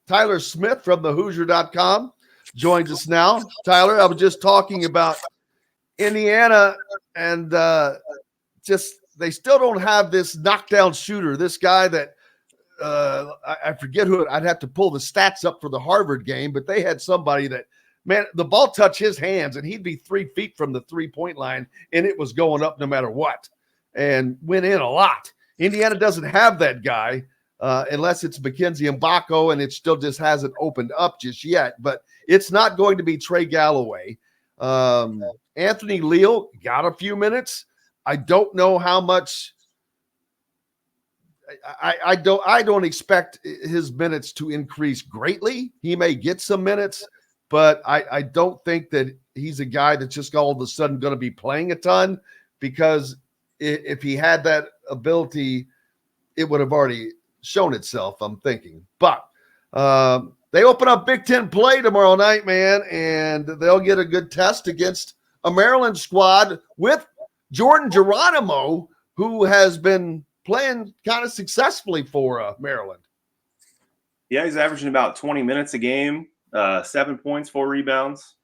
Tyler Smith from the Hoosier.com joins us now. Tyler, I was just talking about Indiana and just they still don't have this knockdown shooter, this guy that I forget who. I'd have to pull the stats up for the Harvard game, but they had somebody that, man, the ball touched his hands and he'd be 3 feet from the 3-point line and it was going up no matter what, and went in a lot. Indiana doesn't have that guy unless it's Mackenzie Mbako, and it still just hasn't opened up just yet. But it's not going to be Trey Galloway. Anthony Leal got a few minutes. I don't know how much. I don't expect his minutes to increase greatly. He may get some minutes, but I don't think that he's a guy that's just all of a sudden going to be playing a ton, because if he had that ability, it would have already shown itself, I'm thinking. But they open up Big Ten play tomorrow night, man, and they'll get a good test against a Maryland squad with Jordan Geronimo, who has been playing kind of successfully for Maryland. Yeah, he's averaging about 20 minutes a game, 7 points, 4 rebounds.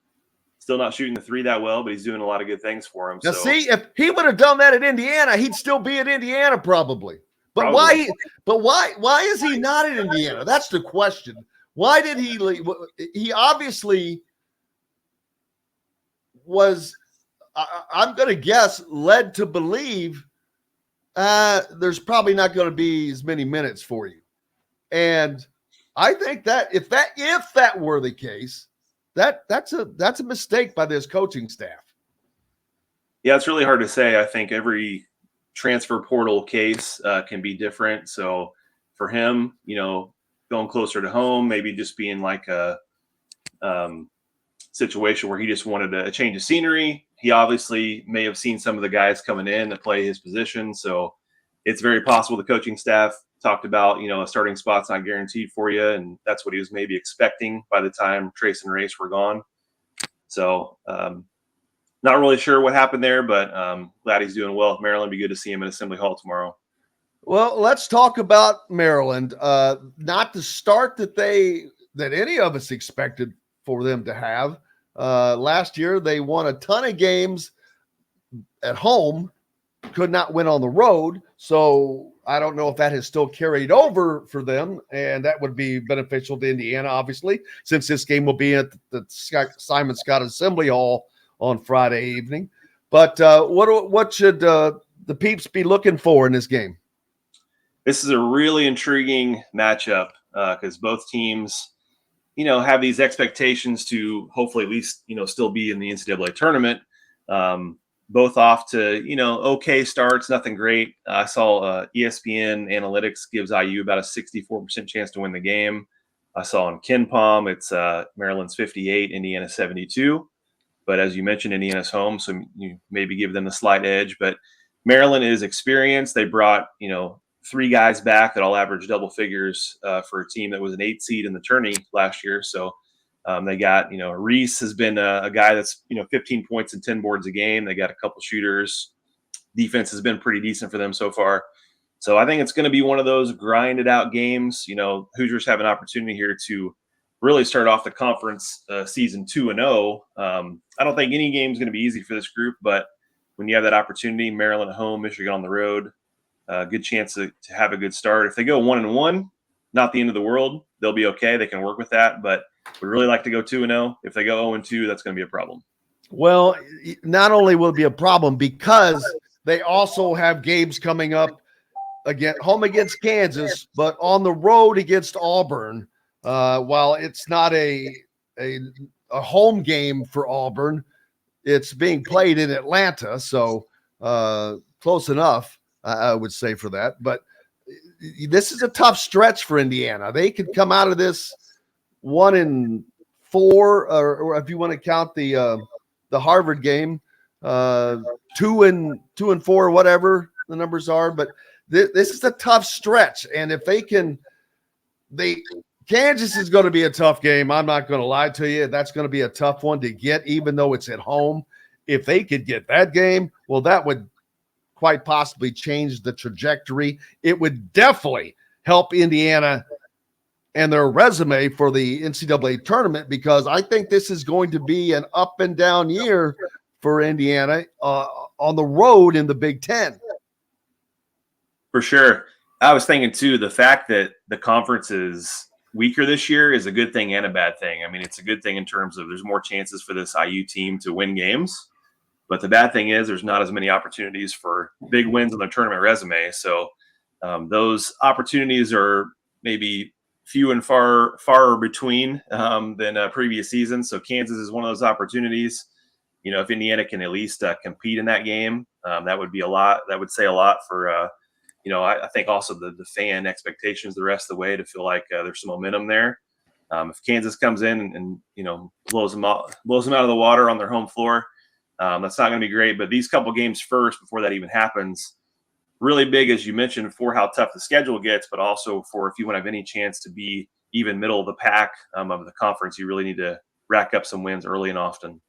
Still not shooting the three that well, but he's doing a lot of good things for him. Now, see, if he would have done that at Indiana, he'd still be at Indiana probably. But why is he not at Indiana? That's the question. Why did he leave? He obviously was, I'm going to guess, led to believe there's probably not going to be as many minutes for you. And I think that if that were the case, that's a mistake by this coaching staff. Yeah, it's really hard to say. I think every transfer portal case can be different. So for him, going closer to home, maybe just being like a situation where he just wanted a change of scenery. He obviously may have seen some of the guys coming in that play his position. So it's very possible the coaching staff talked about, a starting spot's not guaranteed for you. And that's what he was maybe expecting by the time Trace and Race were gone. So not really sure what happened there, but glad he's doing well. Maryland, be good to see him at Assembly Hall tomorrow. Well, let's talk about Maryland. Not the start that any of us expected for them to have. Last year, they won a ton of games at home, could not win on the road. So I don't know if that has still carried over for them, and that would be beneficial to Indiana, obviously, since this game will be at the Simon Scott Assembly Hall on Friday evening. But what should the Peeps be looking for in this game? This is a really intriguing matchup because both teams, have these expectations to hopefully at least, still be in the NCAA tournament. Both off to, okay starts, nothing great. I saw ESPN Analytics gives IU about a 64% chance to win the game. I saw on KenPom, it's Maryland's 58, Indiana 72. But as you mentioned, Indiana's home, so you maybe give them the slight edge. But Maryland is experienced. They brought, 3 guys back that all averaged double figures for a team that was an 8 seed in the tourney last year. So they got, Reese has been a guy that's, 15 points and 10 boards a game. They got a couple shooters. Defense has been pretty decent for them so far. So I think it's going to be one of those grinded out games. Hoosiers have an opportunity here to really start off the conference season 2-0. I don't think any game is going to be easy for this group, but when you have that opportunity, Maryland at home, Michigan on the road, good chance to have a good start. If they go 1-1, not the end of the world. They'll be okay. They can work with that, but we really like to go 2-0. If they go 0-2, that's going to be a problem. Well, not only will it be a problem because they also have games coming up home against Kansas, but on the road against Auburn. While it's not a home game for Auburn, it's being played in Atlanta, so close enough, I would say, for that. But this is a tough stretch for Indiana. They could come out of this 1-4, or if you want to count the Harvard game, 2-4, whatever the numbers are. But this is a tough stretch, and if Kansas is going to be a tough game. I'm not going to lie to you. That's going to be a tough one to get, even though it's at home. If they could get that game, well, that would quite possibly change the trajectory. It would definitely help Indiana and their resume for the NCAA tournament, because I think this is going to be an up and down year for Indiana on the road in the Big Ten. For sure. I was thinking too, the fact that the conference is weaker this year is a good thing and a bad thing. I mean, it's a good thing in terms of there's more chances for this IU team to win games, but the bad thing is there's not as many opportunities for big wins on their tournament resume. So those opportunities are maybe few and far between than previous seasons. So Kansas is one of those opportunities. You know, if Indiana can at least compete in that game, that would be a lot. That would say a lot for you know, I think also the fan expectations the rest of the way to feel like there's some momentum there. If Kansas comes in and you know blows them out of the water on their home floor, that's not going to be great. But these couple games first, before that even happens, really big, as you mentioned, for how tough the schedule gets, but also for if you want to have any chance to be even middle of the pack of the conference, you really need to rack up some wins early and often.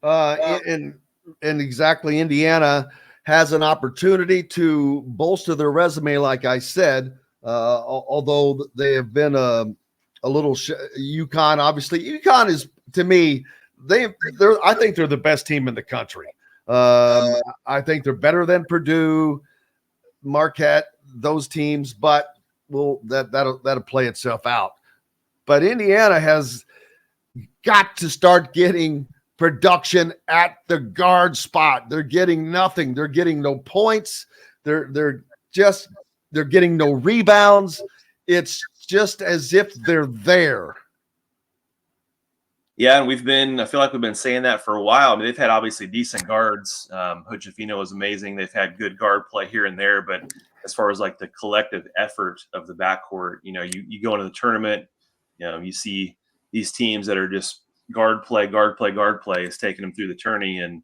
And exactly, Indiana has an opportunity to bolster their resume, like I said, although they have been a little UConn. Obviously, UConn is, to me, I think they're the best team in the country. I think they're better than Purdue, Marquette, those teams, but that'll play itself out. But Indiana has got to start getting production at the guard spot. They're getting nothing. They're getting no points. They're getting no rebounds. It's just as if they're there. Yeah, and I feel like we've been saying that for a while. I mean, they've had obviously decent guards. Hood-Schifino is amazing. They've had good guard play here and there, but as far as like the collective effort of the backcourt, you know, you go into the tournament, you know, you see these teams that are just guard play is taking them through the tourney. And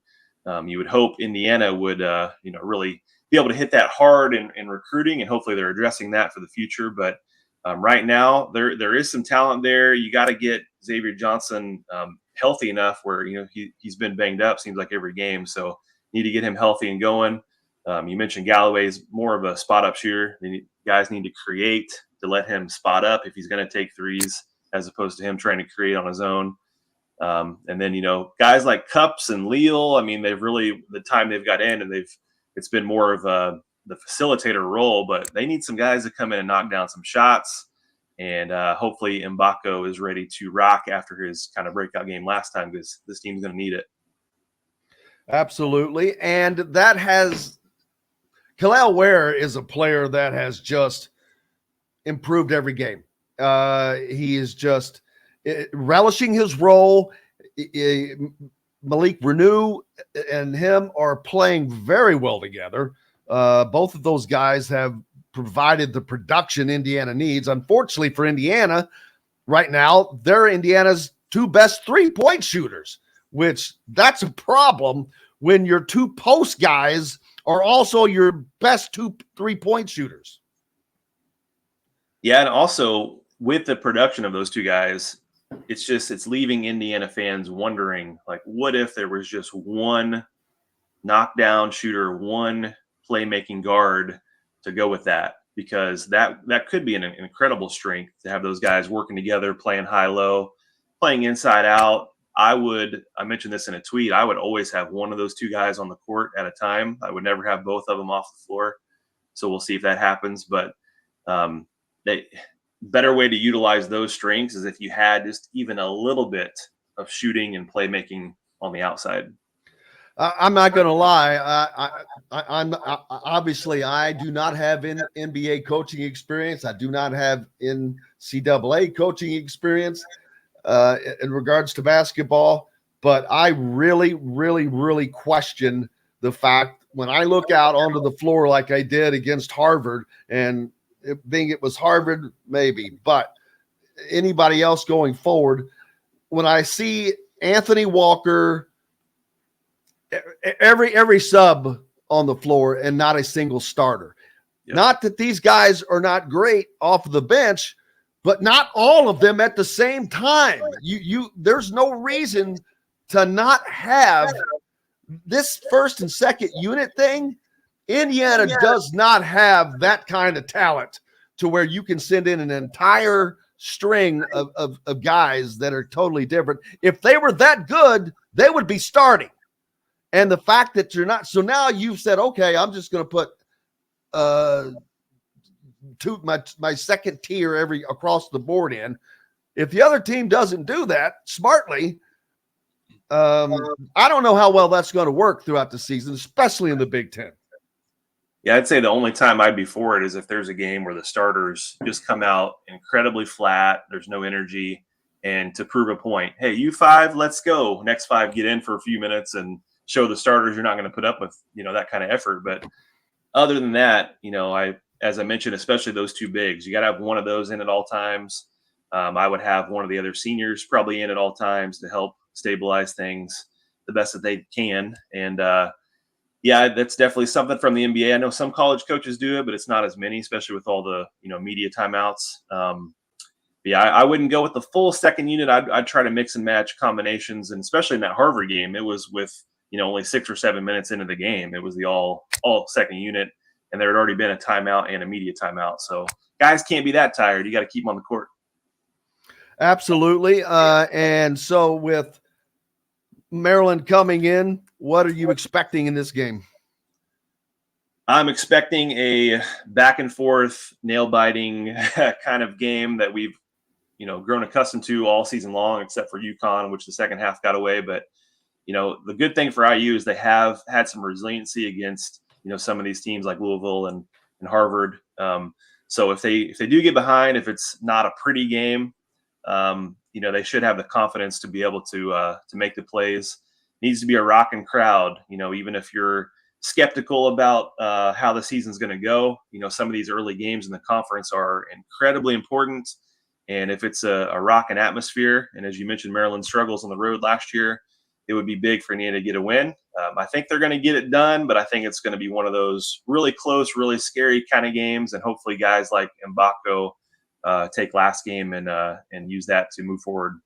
you would hope Indiana would, you know, really be able to hit that hard in recruiting, and hopefully they're addressing that for the future. But right now there is some talent there. You got to get Xavier Johnson healthy enough where, you know, he's been banged up, seems like every game. So need to get him healthy and going. You mentioned Galloway's more of a spot up shooter. Guys need to create to let him spot up if he's going to take threes, as opposed to him trying to create on his own. And then, you know, guys like Cups and Leal, I mean, they've really, the time they've got in, and it's been more of the facilitator role, but they need some guys to come in and knock down some shots. And hopefully Mbako is ready to rock after his kind of breakout game last time, because this team's going to need it. Absolutely. And that has, Kel'el Ware is a player that has just improved every game. He is just relishing his role. Malik Renew and him are playing very well together. Both of those guys have provided the production Indiana needs. Unfortunately for Indiana, right now, they're Indiana's two best three-point shooters, which that's a problem when your two post guys are also your best two three-point shooters. Yeah, and also with the production of those two guys, it's leaving Indiana fans wondering, like, what if there was just one knockdown shooter, one playmaking guard to go with that? Because that could be an incredible strength to have those guys working together, playing high-low, playing inside out. I mentioned this in a tweet, I would always have one of those two guys on the court at a time. I would never have both of them off the floor. So we'll see if that happens. But better way to utilize those strengths is if you had just even a little bit of shooting and playmaking on the outside. I'm not going to lie. I'm obviously I do not have NBA coaching experience. I do not have NCAA coaching experience in regards to basketball. But I really, really, really question the fact when I look out onto the floor like I did against Harvard, and it was Harvard, maybe, but anybody else going forward, when I see Anthony Walker, every sub on the floor and not a single starter. Yep. Not that these guys are not great off of the bench, but not all of them at the same time. There's no reason to not have this first and second unit thing. Indiana does not have that kind of talent to where you can send in an entire string of guys that are totally different. If they were that good, they would be starting. And the fact that you're not, so now you've said, okay, I'm just going to put my second tier across the board in. If the other team doesn't do that smartly, I don't know how well that's going to work throughout the season, especially in the Big Ten. Yeah, I'd say the only time I'd be for it is if there's a game where the starters just come out incredibly flat, there's no energy, and to prove a point, hey, you five, let's go. Next five, get in for a few minutes and show the starters you're not going to put up with, that kind of effort. But other than that, as I mentioned, especially those two bigs, you got to have one of those in at all times. I would have one of the other seniors probably in at all times to help stabilize things the best that they can. And, yeah, that's definitely something from the NBA. I know some college coaches do it, but it's not as many, especially with all the media timeouts. Yeah, I wouldn't go with the full second unit. I'd try to mix and match combinations, and especially in that Harvard game, it was with only 6 or 7 minutes into the game. It was the all second unit, and there had already been a timeout and a media timeout. So guys can't be that tired. You got to keep them on the court. Absolutely. And so with Maryland coming in, what are you expecting in this game? I'm expecting a back and forth, nail biting kind of game that we've, grown accustomed to all season long, except for UConn, which the second half got away. But, the good thing for IU is they have had some resiliency against, some of these teams like Louisville and Harvard. So if they do get behind, if it's not a pretty game, they should have the confidence to be able to make the plays. Needs to be a rocking crowd, even if you're skeptical about how the season's going to go. Some of these early games in the conference are incredibly important. And if it's a rocking atmosphere, and as you mentioned, Maryland struggles on the road last year, it would be big for Indiana to get a win. I think they're going to get it done, but I think it's going to be one of those really close, really scary kind of games. And hopefully guys like Mbako take last game and use that to move forward